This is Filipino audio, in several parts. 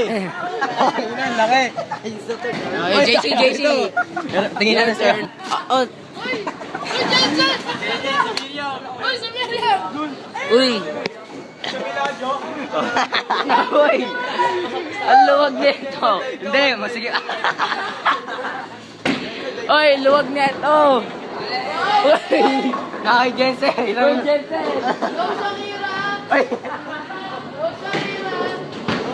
Ang laki. JC. Tingin na sir. Oh. Uy. Uy. Ang luwag nito. Hindi, masige. Uy, luwag nito. Uy. Nakay Jensen. Uy, Jensen. Uy.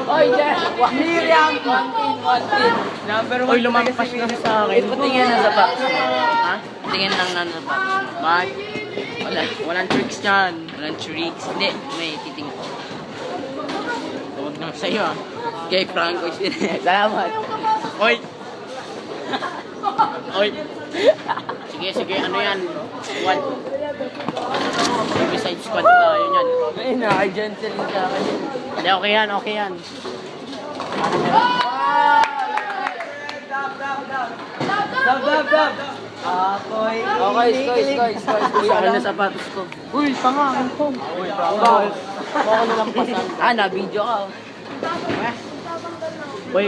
Oy, Jensen. Miriam. One pin. Number 1. Uy, lumampas na sa akin. Patingin na sa box. Ha? Patingin lang na sa box. Bakit? Walang tricks yan. Walang tricks. Hindi, may titing ko. Huwag naman sa'yo ah. Kay Franco. Salamat. Oy. Oy. Sige, ano yan? Squad. Besides squad tayo yan. Ay, naka-gentle sa akin. Hindi, okay yan. Dab. Ako'y Okay, skoy. Saan na sapatos ko? Uy, tanga. Ano to? Uy, tanga. Baka na lang pasan. Na-video ka. Uy,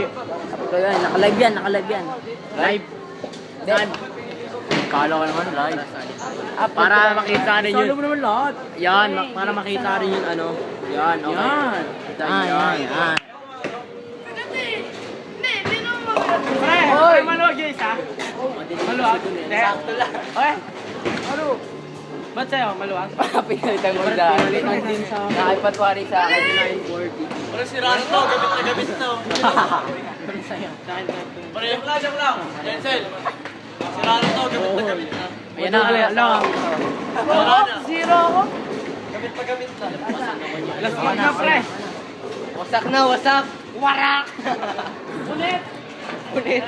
Nakalive yan. live. Saan? Kala ko naman live. Para makita rin yun. Salo mo naman lahat. Yan, para makita rin yun ano. Yan, okay. Yan. Hoy, maluwag guys ha? Maluwag? Sakto lang. Okay. Ano? Ba't sa'yo? Maluwag? Pinalitan mo dahil. Nakipatwari sa akin. 940. Parang sirano to, gamit to. Sa'yo. Parang lang. Denzel. Sirano to, gamit na. Ayan na. Zero ako. Gamit na. Alas na, pre. Wasak na. Warak! Ulit!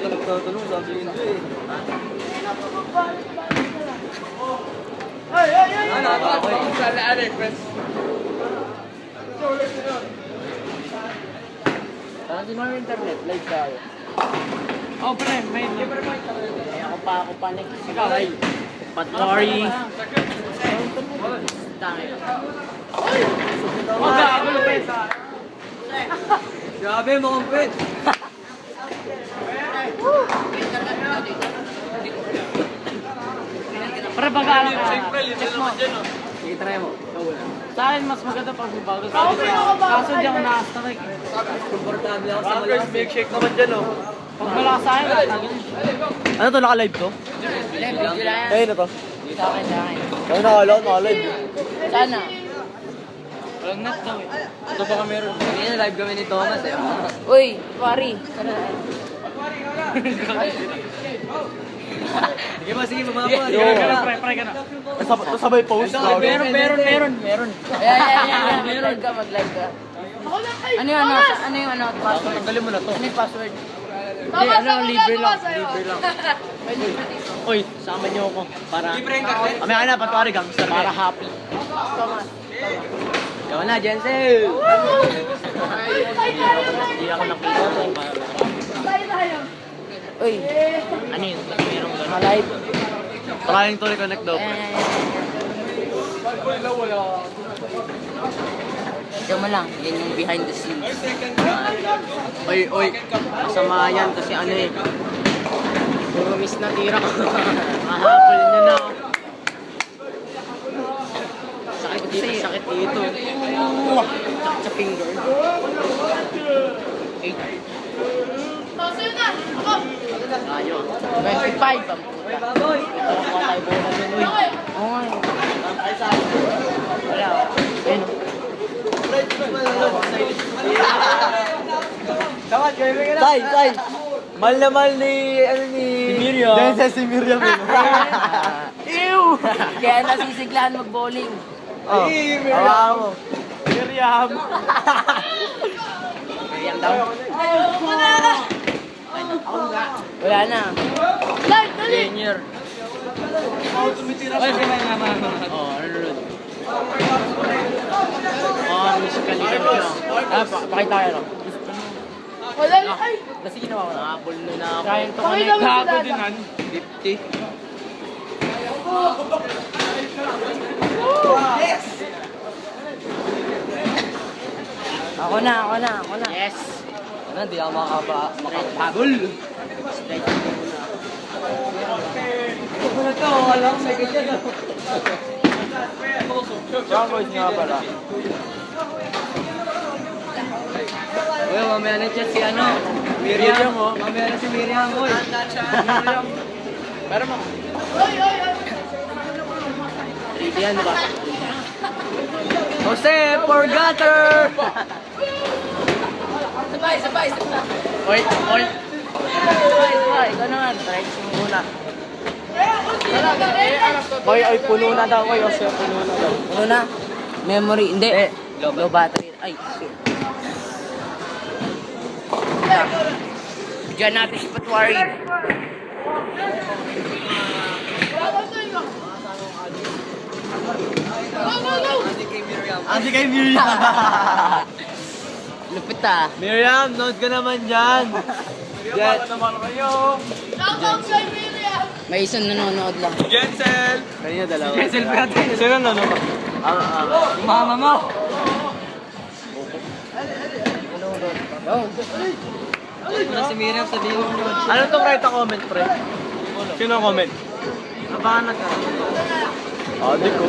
Nagtatanong, sabi yun eh. Ay! Salaan eh, friends. Saan din mo internet? Live tayo. Oh, pre, may Ako pa next. Ikaw, ay. Patwari. Tangi. Wag ako lupit. Grabe mo kong pet. Para baga ka. Check mo. Sige, try mo. Sa akin, mas maganda pag bago sa akin. Kaso di ako nakastarik. Komportable ako sa malakas. Milkshake naman dyan, oh. Pag malakas sa akin, ano to, naka-live to? Video lang yan. Kaya na to? Sa akin. Kaya naka-live. Sana. Walang net daw eh. Ito baka meron. Kanina live kami ni Thomas eh. Uy, pari. Sige, mababa. Pre ka na. Sabay post. Meron. Ayan. Meron ka, mag-live ka. Ano yung password? Tanggalin mo na to. Ano yung password? Hindi, libre lang. Uy, sama niyo ako. Para... Libre yung kaklet? Kami na, patwari gangster. Para happy. Thomas. Ikaw na, Jensen! Hindi ako nakita. Uy, Ano yun? Meron ka na. live. Trying to reconnect daw. Diyan mo lang, yan yung behind the scenes. Oy, masama yan kasi ano eh. Puro miss na tira ko. Mahapol niya na. Sakit dito. Sakit sa finger. 8. Tayo. 25 ang puta. Ito ang mga tayo bola nun. Uy. Oo nga. Wala. Ayun. Tay. Mahal na mahal ni Miriam. Denzel si Miriam. Ew! Kaya nasisiglahan mag-bowling. Oh, hawakan mo. Miriam. Miriam daw. Wala na. Senior. Ay, oh, ano. Miss Kalikan siya. Pakita kayo. Wala na, ay! Kasi ginawa ko na. Nakapol na ako. Trying to Pakita connect. mo si Dada. 50. Ako na. Yes. Ano, di ako makapagol. Straight. Ito na to, alam, may ganyan. Young boys nga pala. Uy, mamaya na chat si ano? Miriam, oh. Mamaya na si Miriam, boy. Miriam. Pero mo. Yan, diba? Jose, Forgatter! Sabay. Oy. Ikaw naman. Try mo muna. Oy, puno na daw, Oy. Jose, puno na daw. Ano na? Memory. Hindi. Low battery. Ay, shit. Diyan natin si Patwari. Andi kay Miriam. Lupit ah. Miriam, note ka naman dyan. Yan. May isang nanonood lang. Jensel! Kanya dalawa. Jensel pa natin. Sino nanonood? Mama mo. Ano si Miriam sa diyo? Ano tong write a comment, pre? Sino ang comment? Abangan ka. Di ko.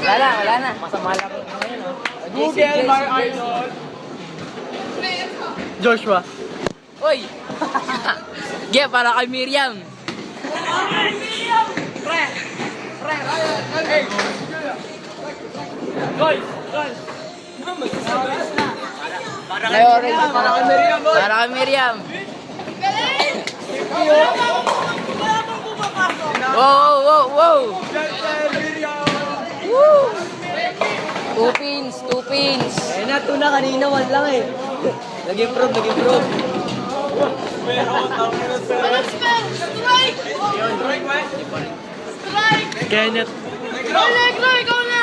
Wala na. Masama lang ngayon, oh. Google, my idol. Joshua. Uy! Ge, para kay Miriam. Guys! May orange. Para kay Miriam, boy! Para kay Miriam. Wow! Woo! Two pins. Eh, natuna kanina, one lang eh. Nag-improve. Kenneth. Ikaw na!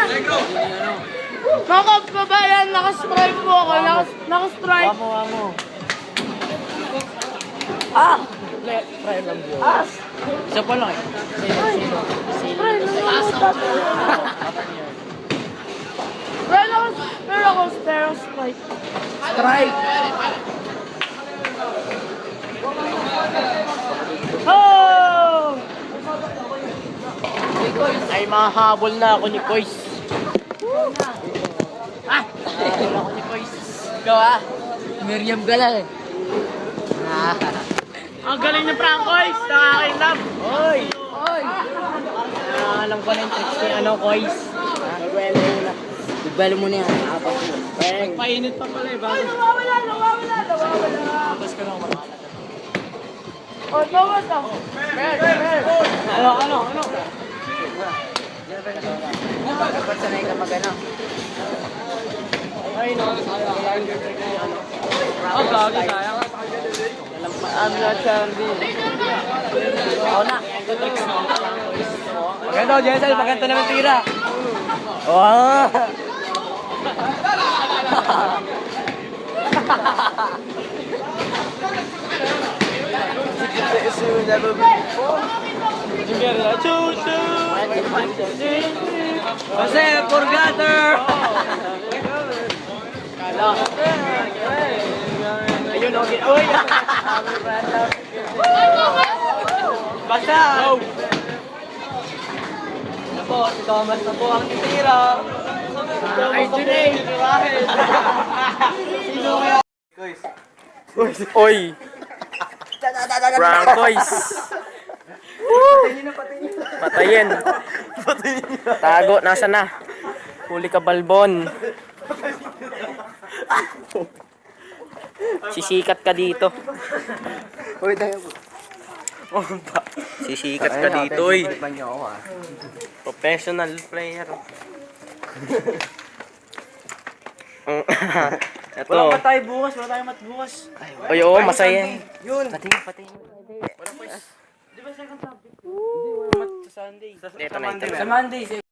Mga kababayan, nakastrike po ako. Nakastrike. Wamo. Try lang bro. Isa pa lang eh. Pero ako strike. Strike. Oh! Ay, mahabol na ako ni Kois. Ikaw ah. Miriam Galal. Ang galing ni Francois, nakakainam. Oy! Alam ko na yung tricks ni Kois. Igbalo mo na yan. Apat mo. Painit pa pala eh. Nawawala. Tapos ka lang makakalat. Oh, tawad ako. Ano? Dapat sanay ka mag-ano. Ay, no. Gagi, sayang. I'm not Charlie. Ako na. Maganda, Jessel. Maganda naman tira. Wow! Jose, Forgatter! Ayun, okay. Uy! Basta! Ano po, si Thomas na po ang titira. Ay, Junay! Sino kaya? Oy! Francois! Patayin! Tago, nasa na? Huli ka, Balbon. Sisikat ka dito. Sisikat ka dito, oy. Professional player. Ito. Wala pa tayo bukas, wala tayong mat bukas. Ay, oo, masaya. Yun. Patayin. Di ba second topic? Hindi, wala mat sa Sunday. Ito na. Sa Monday.